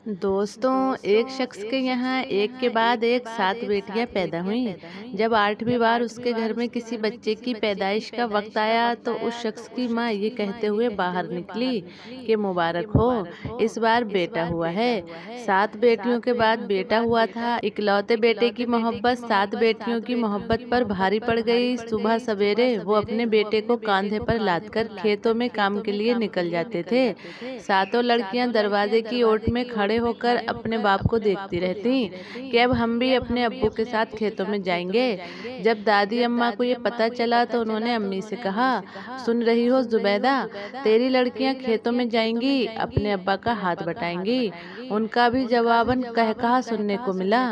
दोस्तों, एक शख्स के यहाँ एक के बाद एक 7 बेटियां पैदा हुईं। जब 8वीं बार उसके घर में किसी बच्चे की पैदाइश का वक्त आया तो उस शख्स की माँ ये कहते हुए बाहर निकली कि मुबारक हो, इस बार बेटा हुआ है। 7 बेटियों के बाद बेटा हुआ था। इकलौते बेटे की मोहब्बत 7 बेटियों की मोहब्बत पर भारी पड़ गई। सुबह सवेरे वो अपने बेटे को कंधे पर लादकर खेतों में काम के लिए निकल जाते थे। सातों लड़कियां दरवाजे की ओट में खड़े होकर अपने बाप को देखती रहती कि अब हम भी अपने अब्बू के साथ खेतों में जाएंगे। जब दादी अम्मा को ये पता चला तो उन्होंने अम्मी से कहा, सुन रही हो जुबैदा, तेरी लड़कियां खेतों में जाएंगी, अपने अब्बा का हाथ बटाएंगी। उनका भी जवाबन कहा सुनने को मिला,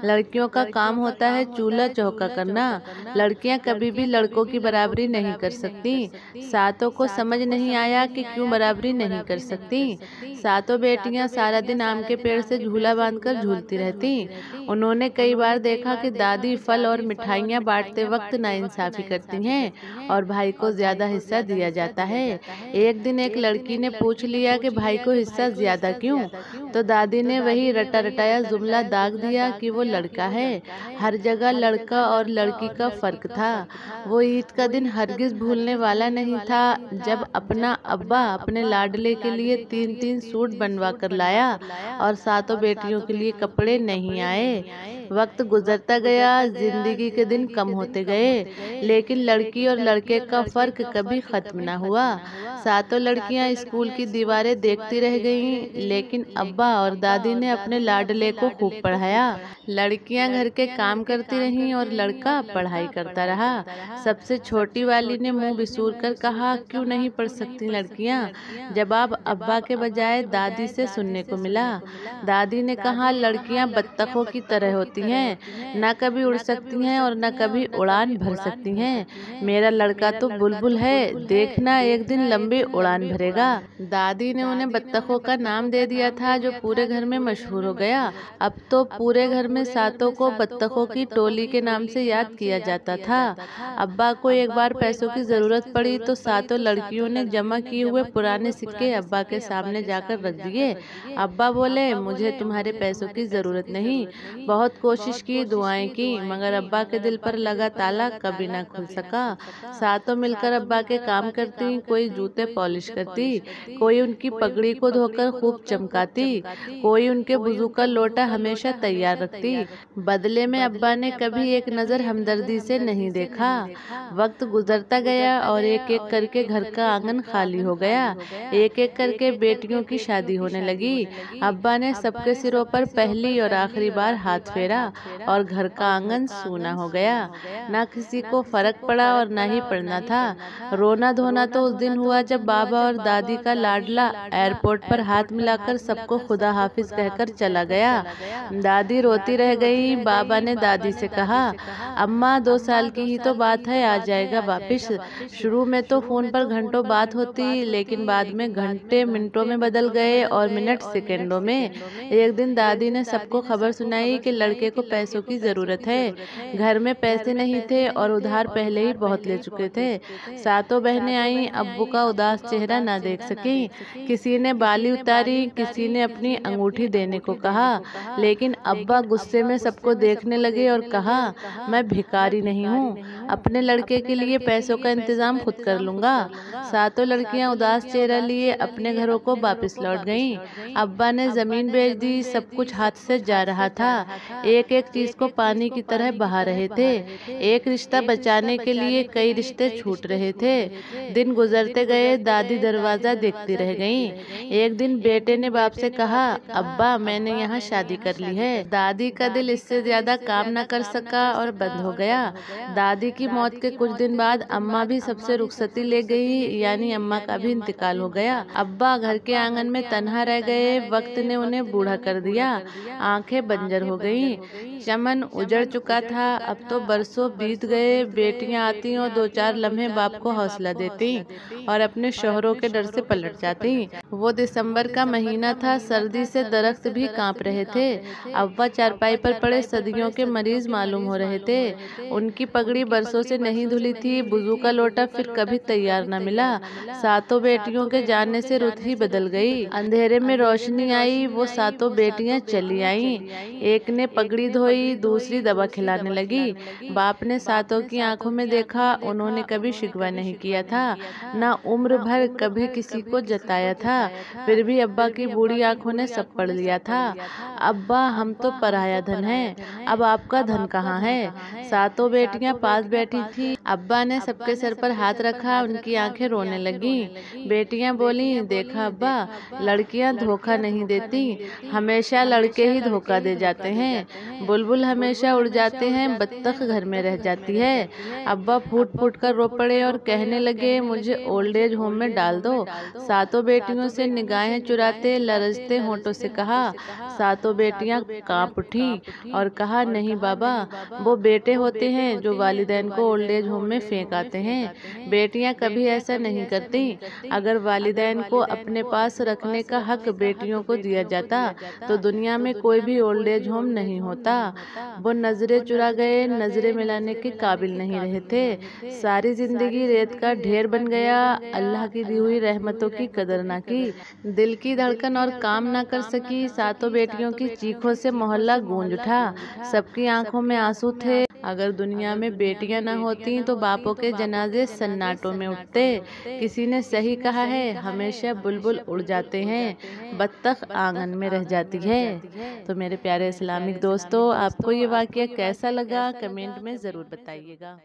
लड़कियों का काम होता है चूल्हा चौका करना, लड़कियां कभी भी लड़कों की बराबरी नहीं कर सकती। सातों को समझ नहीं आया कि क्यों बराबरी नहीं कर सकती। सातों बेटियां सारा दिन आम के पेड़ से झूला बांधकर झूलती रहती। उन्होंने कई बार देखा कि दादी फल और मिठाइयाँ बांटते वक्त नाइंसाफी करती हैं और भाई को ज्यादा हिस्सा दिया जाता है। एक दिन एक लड़की ने पूछ लिया कि भाई को हिस्सा ज्यादा क्यों? तो दादी ने वही रटा रटाया जुमला दाग दिया कि वो लड़का है। हर जगह लड़का और लड़की का फर्क था। वो ईद का दिन हरगिज भूलने वाला नहीं था जब अपना अब्बा अपने लाडले के लिए 3-3 सूट बनवा कर लाया और सातों बेटियों के लिए कपड़े नहीं आए। वक्त गुजरता गया, जिंदगी के दिन कम होते गए, लेकिन लड़की और लड़के का फर्क कभी खत्म ना हुआ। सातों लड़कियां स्कूल की दीवारें देखती रह गईं, लेकिन अब्बा और दादी ने अपने लाडले को खूब पढ़ाया। लड़कियां घर के काम करती रहीं और लड़का पढ़ाई करता रहा। सबसे छोटी वाली ने मुंह बिसूर कर कहा, क्यों नहीं पढ़ सकती लड़कियां? जवाब अब्बा के बजाय दादी से सुनने को मिला। दादी ने कहा, लड़कियां बत्तखों की तरह होती हैं, न कभी उड़ सकती हैं और न कभी उड़ान भर सकती हैं। मेरा लड़का तो बुलबुल है, देखना एक दिन लंबी उड़ान भरेगा। दादी ने उन्हें बत्तखों का नाम दे दिया था जो पूरे घर में मशहूर हो गया। अब तो पूरे घर में सातों को बत्तखों की टोली के नाम से याद किया जाता था। अब्बा को एक बार पैसों की जरूरत पड़ी तो सातों लड़कियों ने जमा किए हुए पुराने सिक्के अब्बा के सामने जाकर रख दिए। अब्बा बोले, मुझे तुम्हारे पैसों की जरूरत नहीं। बहुत कोशिश की, दुआएं की, मगर अब्बा के दिल पर लगा ताला कभी ना खुल सका। सातों मिलकर अब्बा के काम करती, कोई जूते पॉलिश करती, कोई उनकी पगड़ी को धोकर खूब चमकाती, कोई उनके वुजू का लोटा हमेशा तैयार रखती। बदले में अब्बा ने कभी एक नजर हमदर्दी से नहीं देखा। वक्त गुजरता गया और एक एक करके घर का आंगन खाली हो गया। एक एक करके बेटियों की शादी होने लगी। अब्बा ने सबके सिरों पर पहली और आखिरी बार हाथ फेरा और घर का आंगन सूना हो गया। ना किसी को फर्क पड़ा और ना ही पड़ना था। रोना धोना तो उस दिन हुआ जब बाबा और दादी का लाडला एयरपोर्ट पर हाथ मिलाकर सबको खुदा हाफिज कहकर चला गया। दादी रोती रह गई। बाबा ने दादी से कहा, अम्मा 2 साल की ही तो बात है, आ जाएगा वापिस। शुरू में तो फोन पर घंटों बात होती, लेकिन बाद में घंटे मिनटों में बदल गए और मिनट सेकंडों में। एक दिन दादी ने सबको खबर सुनाई कि लड़के को पैसों की जरूरत है। घर में पैसे नहीं थे और उधार पहले ही बहुत ले चुके थे। सातों बहनें आईं, अब्बू का उदास चेहरा ना देख सकी। किसी ने बाली उतारी, किसी ने अपनी अंगूठी देने को कहा, लेकिन अब्बा गुस्से में सबको देखने लगे और कहा, मैं भिखारी नहीं हूँ, अपने लड़के के लिए पैसों का इंतजाम खुद कर लूंगा। सातों लड़कियां उदास चेहरा लिए अपने घरों को वापस लौट गईं। अब्बा ने जमीन बेच दी, सब कुछ हाथ से जा रहा था। एक एक चीज को पानी की तरह बहा रहे थे। एक रिश्ता बचाने के लिए कई रिश्ते छूट रहे थे। दिन गुजरते गए, दादी दरवाजा देखती रह गईं। एक दिन बेटे ने बाप से कहा, अब्बा मैंने यहाँ शादी कर ली है। दादी का दिल इससे ज्यादा काम न कर सका और बंद हो गया। दादी की मौत के कुछ दिन बाद अम्मा भी सबसे रुखसती ले गई, यानी अम्मा का भी इंतकाल हो गया। अब्बा घर के आंगन में तन्हा रह गए। वक्त ने उन्हें बूढ़ा कर दिया, आंखें बंजर हो गईं, चमन उजड़ चुका था। अब तो बरसों बीत गए। बेटियां आती और 2-4 लम्हे बाप को हौसला देती और अपने शोहरों के डर से पलट जाती। वो दिसंबर का महीना था, सर्दी से दरख्त भी कांप रहे थे। अब्बा चारपाई पर पड़े सदियों के मरीज मालूम हो रहे थे। उनकी पगड़ी बरसों बरसों से नहीं धुली थी, वुज़ू का लोटा फिर कभी तैयार न मिला। सातों बेटियों के जाने से रुत ही बदल गई। अंधेरे में रोशनी आई, वो सातों बेटियां चली आईं। एक ने पगड़ी धोई, दूसरी दवा खिलाने लगी। बाप ने सातों की आंखों में देखा, उन्होंने कभी शिकवा नहीं किया था, न उम्र भर कभी किसी को जताया था। फिर भी अब्बा की बूढ़ी आंखों ने सब पढ़ लिया था। अब्बा, हम तो पराया धन है, अब आपका धन कहाँ है? सातों बेटियां पास बैठी थी। अब्बा ने सबके सर पर हाथ रखा, उनकी आंखें रोने लगीं। बेटियां बोली, देखा अब्बा, लड़कियां धोखा नहीं देती, हमेशा लड़के ही धोखा दे जाते हैं। बुलबुल हमेशा उड़ जाते हैं, बत्तख घर में रह जाती है। अब्बा फूट फूट कर रो पड़े और कहने लगे, मुझे ओल्ड एज होम में डाल दो। सातों बेटियों से निगाहें चुराते लरजते होंठों से कहा। सातों बेटियां कांप उठी और कहा, नहीं बाबा, वो बेटे होते हैं जो वालिदैन को ओल्ड एज होम में फेंक आते हैं। बेटियां कभी ऐसा नहीं करती। अगर वालिदैन को अपने पास रखने का हक बेटियों को दिया जाता तो दुनिया में कोई भी ओल्ड एज होम नहीं होता। वो नजरें चुरा गए, नजरें मिलाने के काबिल नहीं रहे थे। सारी जिंदगी रेत का ढेर बन गया, अल्लाह की दी हुई रहमतों की कदर ना की, दिल की धड़कन और काम ना कर सकी। सातों बेटियों की चीखों से मोहल्ला गूंज उठा, सबकी आंखों में आंसू थे। अगर दुनिया में बेटियां न होती तो बापों के जनाजे सन्नाटों में उठते। किसी ने सही कहा है, हमेशा बुलबुल उड़ जाते हैं, बत्तख आंगन में रह जाती है। तो मेरे प्यारे इस्लामिक दोस्तों, आपको ये वाकया कैसा लगा कमेंट में ज़रूर बताइएगा।